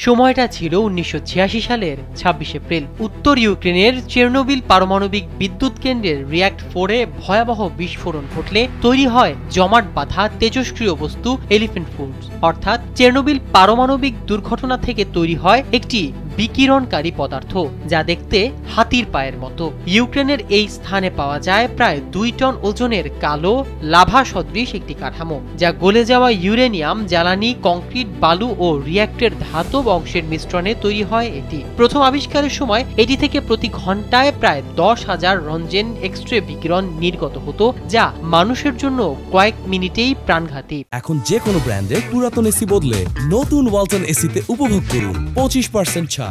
সময়টা ছিল ১৯৮৬ সালের ২৬ এপ্রিল। উত্তর ইউক্রেনের চেরনোবিল পারমাণবিক বিদ্যুৎ কেন্দ্রের রিয়্যাক্ট 4-এ ভয়াবহ বিস্ফোরণ ঘটলে তৈরি হয় জমাট বাঁধা তেজস্ক্রিয় বস্তু এলিফ্যান্ট ফুডস। অর্থাৎ চেরনোবিল পারমাণবিক দুর্ঘটনা থেকে তৈরি হয় একটি বিকিরণকারী পদার্থ যা দেখতে হাতির পায়ের মতো। ইউক্রেনের এই স্থানে পাওয়া যায় প্রায় ২ টন ওজনের কালো লাভা সদৃশ একটি কাঠামো, যা গলে যাওয়া ইউরেনিয়াম, জ্বালানি, কংক্রিট, বালু ও রিয়্যাক্টের ধাতব অংশের মিশ্রণে তৈরি হয় এটি। প্রথম আবিষ্কারের সময় এটি থেকে প্রতি ঘন্টায় প্রায় ১০,০০০ রঞ্জেন এক্স-রে বিকিরণ নির্গত হতো, যা মানুষের জন্য কয়েক মিনিটেই প্রাণঘাতী। এখন যে কোনো ব্র্যান্ডের পুরাতন এসি বদলে নতুন ওয়ালটন এসিতে উপভোগ করুন ২৫% ছাড়।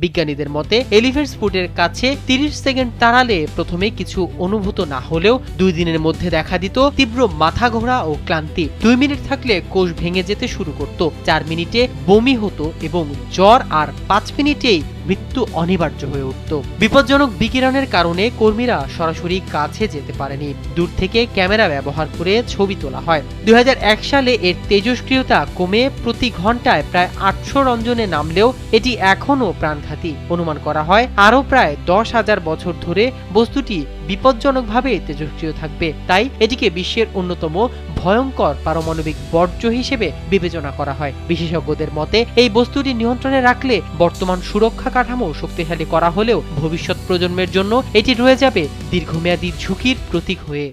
বিজ্ঞানীদের মতে এলিফ্যান্ট ফুডের কাছে ৩০ সেকেন্ড তাড়ালে প্রথমে কিছু অনুভূত না হলেও ২ দিনের মধ্যে দেখা দিত তীব্র মাথা ঘোরা ও ক্লান্তি। ২ মিনিট থাকলে কোষ ভেঙে যেতে শুরু করত, ৪ মিনিটে বমি হতো এবং জ্বর, আর ৫ মিনিটেই মৃত্যু অনিবার্য হয়ে উঠত। বিপজ্জনক বিকিরণের কারণে কর্মীরা সরাসরি কাছে যেতে পারেনি, দূর থেকে ক্যামেরা ব্যবহার করে ছবি তোলা হয়। ২০০১ সালে এর তেজস্ক্রিয়তা কমে প্রতি ঘন্টায় প্রায় ৮০০ রঞ্জনে নামলেও এটি এখনও প্রাণঘাতী। অনুমান করা হয় আরও প্রায় ১০,০০০ বছর ধরে বস্তুটি বিপজ্জনকভাবে তেজস্ক্রিয় থাকবে। তাই এটিকে বিশ্বের অন্যতম ভয়ঙ্কর পারমাণবিক বর্জ্য হিসেবে বিবেচনা করা হয়। বিশেষজ্ঞদের মতে এই বস্তুটি নিয়ন্ত্রণে রাখলে বর্তমান সুরক্ষা কাঠামো শক্তিশালী করা হলেও ভবিষ্যৎ প্রজন্মের জন্য এটি রয়ে যাবে দীর্ঘমেয়াদী ঝুঁকির প্রতীক হয়ে।